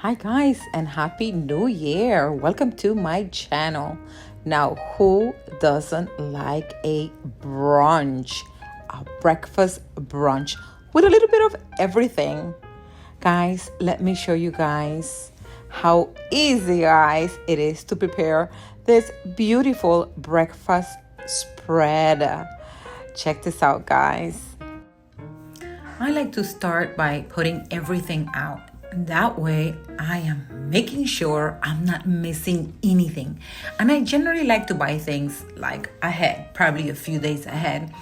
Hi guys and happy new year. Welcome to my channel. Now, who doesn't like a brunch? A breakfast brunch with a little bit of everything. Guys, let me show you guys how easy guys it is to prepare this beautiful breakfast spread. Check this out, guys. I like to start by putting everything out. That way, I am making sure I'm not missing anything. And I generally like to buy things like ahead, probably a few days ahead.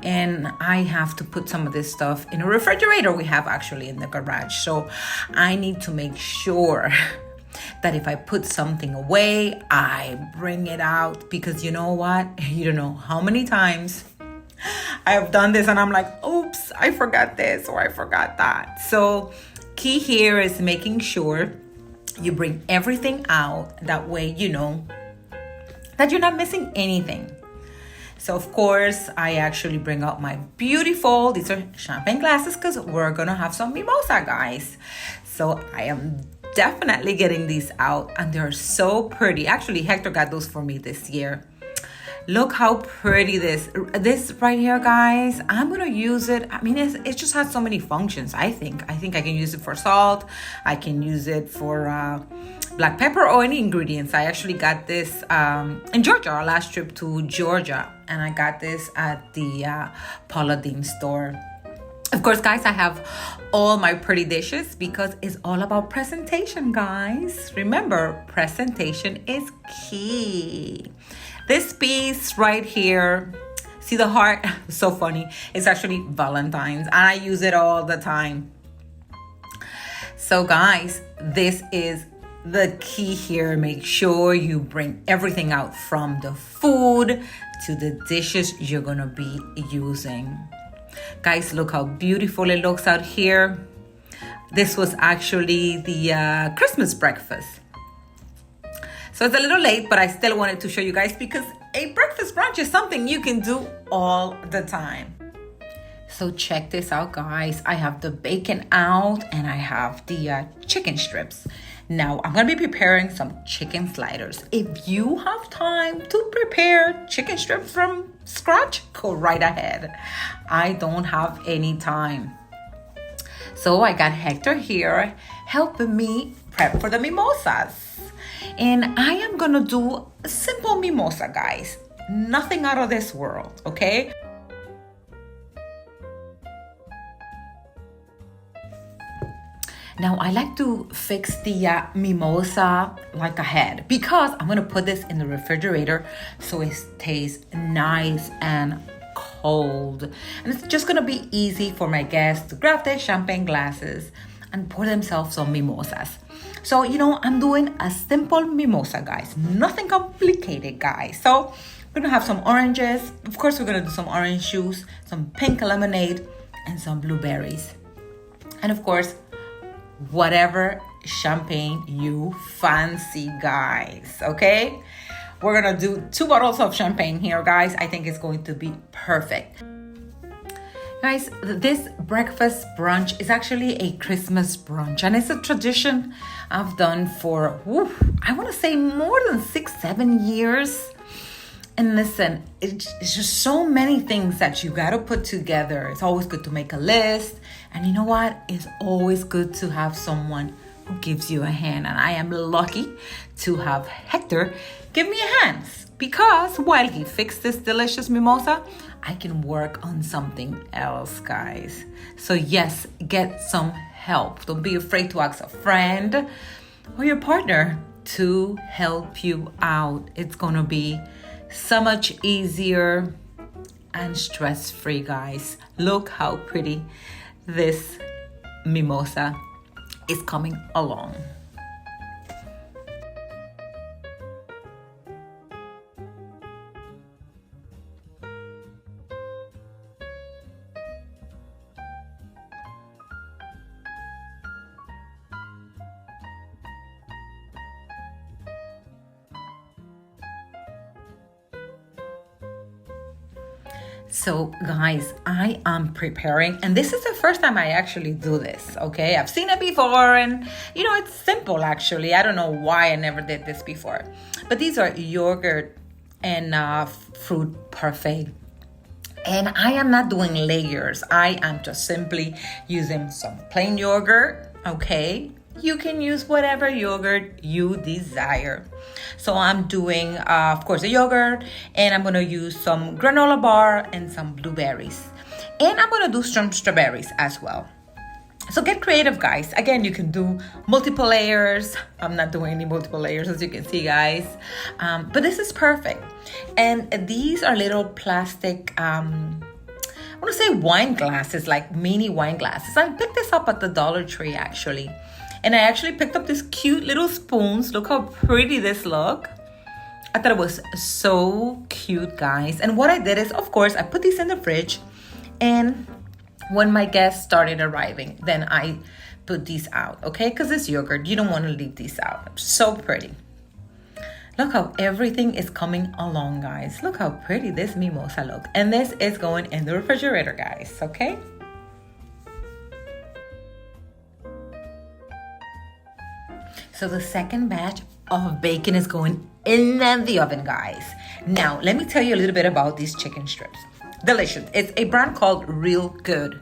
And I have to put some of this stuff in a refrigerator we have actually in the garage. So I need to make sure that if I put something away, I bring it out, because you know what? You don't know how many times I have done this and I'm like, oops, I forgot this or I forgot that. So key here is making sure you bring everything out. That way you know that you're not missing anything. So of course, I actually bring out my beautiful, these are champagne glasses because we're gonna have some mimosa, guys. So I am definitely getting these out and they're so pretty. Actually, Hector got those for me this year. Look how pretty this right here, guys. I'm gonna use it. I mean, it just has so many functions. I think I can use it for salt. I can use it for black pepper or any ingredients. I actually got this in Georgia, our last trip to Georgia, and I got this at the Paula Deen store. Of course, guys, I have all my pretty dishes because it's all about presentation, guys. Remember, presentation is key. This piece right here, see the heart? So funny. It's actually Valentine's and I use it all the time. So guys, this is the key here. Make sure you bring everything out, from the food to the dishes you're gonna be using. Guys, look how beautiful it looks out here. This was actually the Christmas breakfast. So it's a little late, but I still wanted to show you guys because a breakfast brunch is something you can do all the time. So check this out, guys. I have the bacon out and I have the chicken strips. Now I'm gonna be preparing some chicken sliders. If you have time to prepare chicken strips from scratch, go right ahead. I don't have any time. So I got Hector here helping me prep for the mimosas. And I am gonna do a simple mimosa, guys. Nothing out of this world, okay? Now I like to fix the mimosa like ahead because I'm gonna put this in the refrigerator so it stays nice and cold. And it's just gonna be easy for my guests to grab their champagne glasses and pour themselves some mimosas. So, you know, I'm doing a simple mimosa, guys. Nothing complicated, guys. So we're gonna have some oranges. Of course, we're gonna do some orange juice, some pink lemonade, and some blueberries. And of course, whatever champagne you fancy, guys, okay? We're gonna do 2 bottles of champagne here, guys. I think it's going to be perfect. Guys, this breakfast brunch is actually a Christmas brunch, and it's a tradition I've done for, I want to say more than 6-7 years. And listen, it's just so many things that you got to put together. It's always good to make a list. And you know what? It's always good to have someone who gives you a hand. And I am lucky to have Hector give me a hand, because while he fixed this delicious mimosa, I can work on something else, guys. So yes, get some help. Don't be afraid to ask a friend or your partner to help you out. It's gonna be so much easier and stress-free, guys. Look how pretty this mimosa is coming along. So guys, I am preparing, and this is the first time I actually do this, okay? I've seen it before, and it's simple actually. I don't know why I never did this before. But these are yogurt and fruit parfait. And I am not doing layers. I am just simply using some plain yogurt, okay? You can use whatever yogurt you desire. So I'm doing, of course, a yogurt, and I'm going to use some granola bar and some blueberries. And I'm going to do some strawberries as well. So get creative, guys. Again, you can do multiple layers. I'm not doing any multiple layers, as you can see, guys. But this is perfect. And these are little plastic, I want to say wine glasses, like mini wine glasses. I picked this up at the Dollar Tree, actually. And I actually picked up these cute little spoons. Look how pretty this look. I thought it was so cute, guys. And what I did is, of course, I put these in the fridge. And when my guests started arriving, then I put these out, okay? Because it's yogurt. You don't want to leave these out. So pretty. Look how everything is coming along, guys. Look how pretty this mimosa looks. And this is going in the refrigerator, guys, okay? So the second batch of bacon is going in the oven, guys. Now, let me tell you a little bit about these chicken strips. Delicious. It's a brand called Real Good.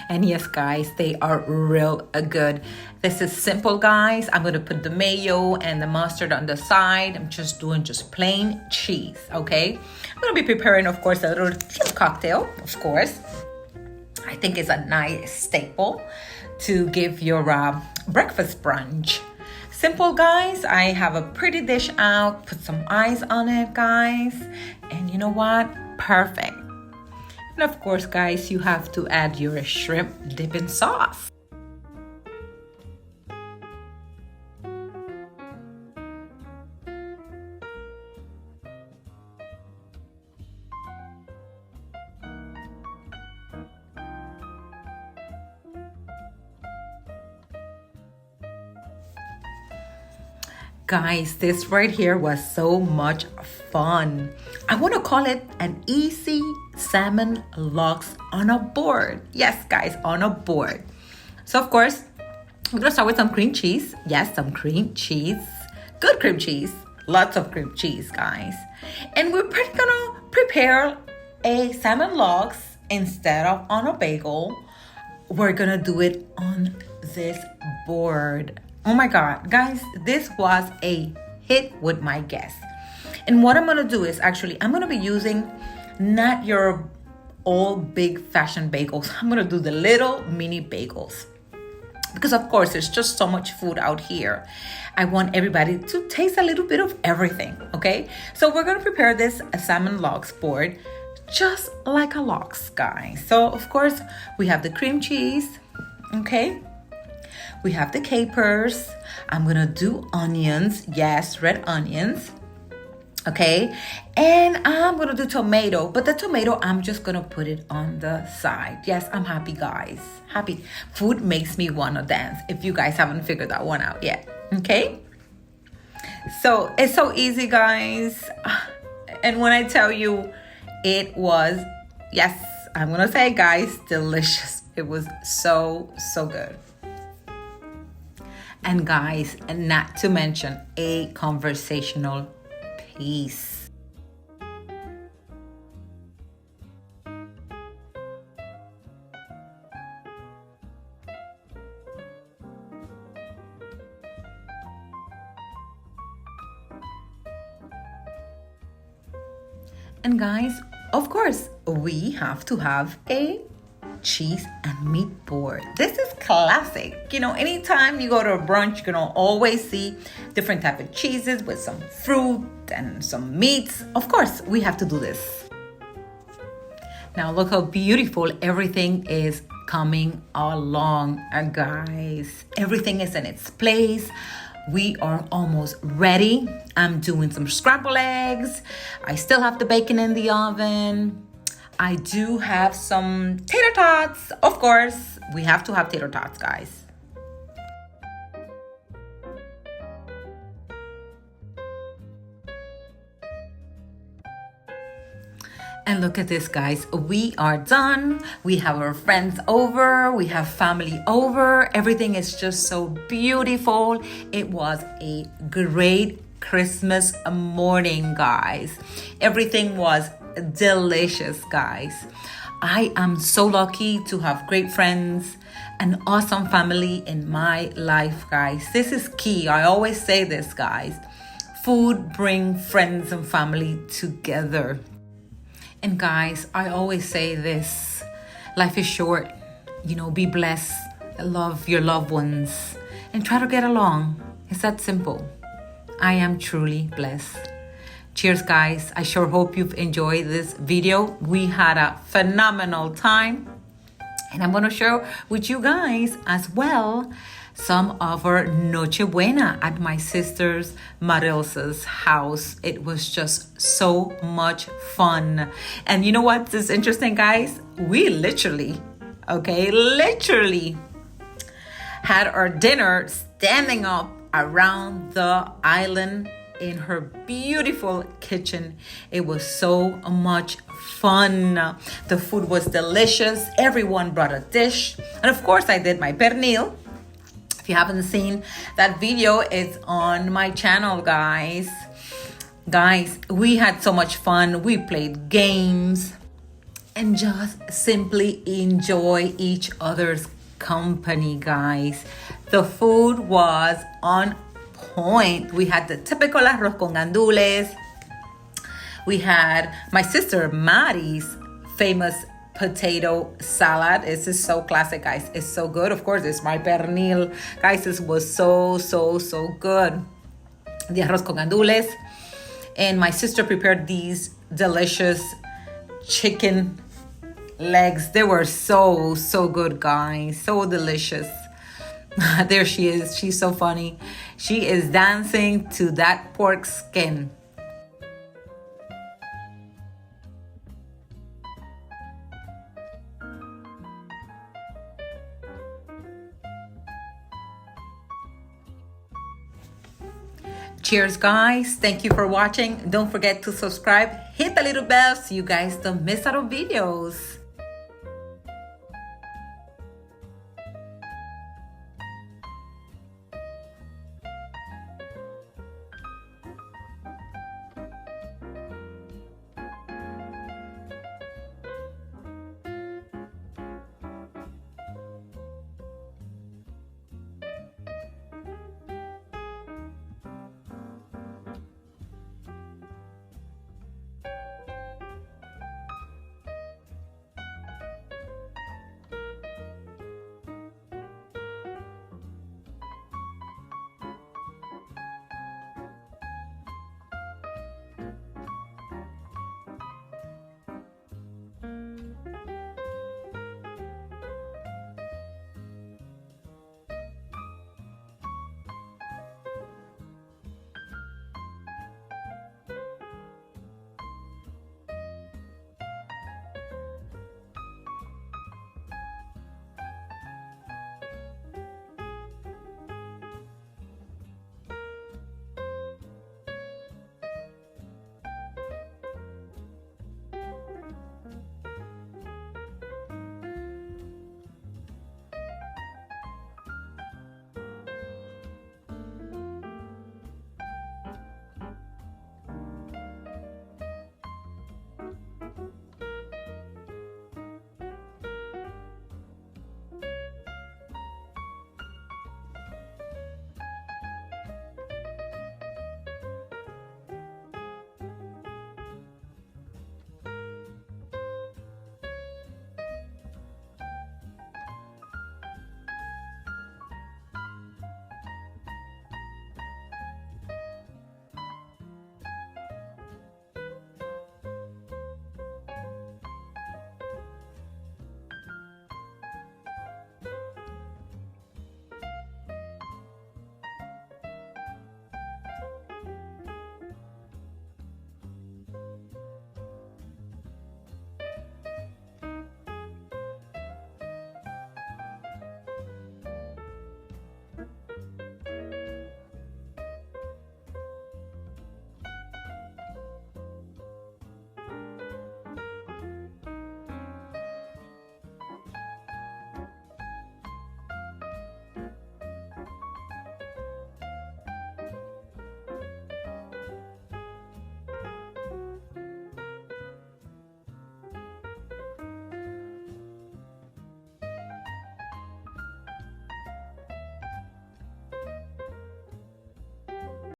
And yes, guys, they are real good. This is simple, guys. I'm going to put the mayo and the mustard on the side. I'm just doing plain cheese, okay? I'm going to be preparing, of course, a little cocktail, of course. I think it's a nice staple to give your breakfast brunch. Simple, guys. I have a pretty dish out. Put some eyes on it, guys. And you know what? Perfect. And of course, guys, you have to add your shrimp dipping sauce. Guys, this right here was so much fun. I want to call it an easy salmon lox on a board. Yes, guys, on a board. So, of course, we're going to start with some cream cheese. Yes, some cream cheese. Good cream cheese. Lots of cream cheese, guys. And we're going to prepare a salmon lox instead of on a bagel. We're going to do it on this board. Oh my God, guys, this was a hit with my guests. And what I'm going to do is actually, I'm going to be using not your old big fashion bagels. I'm going to do the little mini bagels. Because of course, there's just so much food out here. I want everybody to taste a little bit of everything, okay? So we're going to prepare this salmon lox board just like a lox, guys. So of course, we have the cream cheese, okay? We have the capers. I'm going to do onions. Yes, red onions. Okay. And I'm going to do tomato. But the tomato, I'm just going to put it on the side. Yes, I'm happy, guys. Happy. Food makes me want to dance. If you guys haven't figured that one out yet. Okay. So it's so easy, guys. And when I tell you it was, yes, I'm going to say, guys, delicious. It was so, so good. And guys, and not to mention a conversational piece. And guys, of course, we have to have a cheese and meat board. This is classic. Anytime you go to a brunch, you're gonna always see different type of cheeses with some fruit and some meats. Of course, we have to do this. Now look how beautiful everything is coming along, guys. Everything is in its place. We are almost ready. I'm doing some scrambled eggs. I still have the bacon in the oven. I do have some tater tots. Of course, we have to have tater tots, guys. And look at this, guys. We are done. We have our friends over. We have family over. Everything is just so beautiful. It was a great Christmas morning, guys. Everything was delicious, guys. I am so lucky to have great friends, an awesome family in my life, guys. This is key. I always say this, guys. Food brings friends and family together. And guys, I always say this, life is short, be blessed, love your loved ones, and try to get along. It's that simple. I am truly blessed. Cheers, guys. I sure hope you've enjoyed this video. We had a phenomenal time, and I'm going to share with you guys as well some of our Noche Buena at my sister's Marilsa's house. It was just so much fun. And you know what is interesting, guys? We literally had our dinner standing up around the island in her beautiful kitchen. It was so much fun. The food was delicious. Everyone brought a dish. And of course, I did my pernil. If you haven't seen that video, it's on my channel, guys. Guys, we had so much fun. We played games and just simply enjoy each other's company, guys. The food was on point. We had the typical arroz con gandules. We had my sister Maddie's famous potato salad. This is so classic, guys. It's so good. Of course, it's my pernil. Guys, this was so good. The arroz con gandules. And my sister prepared these delicious chicken legs. They were so good, guys. So delicious. There she is. She's so funny. She is dancing to that pork skin. Cheers, guys. Thank you for watching. Don't forget to subscribe. Hit the little bell so you guys don't miss out on videos.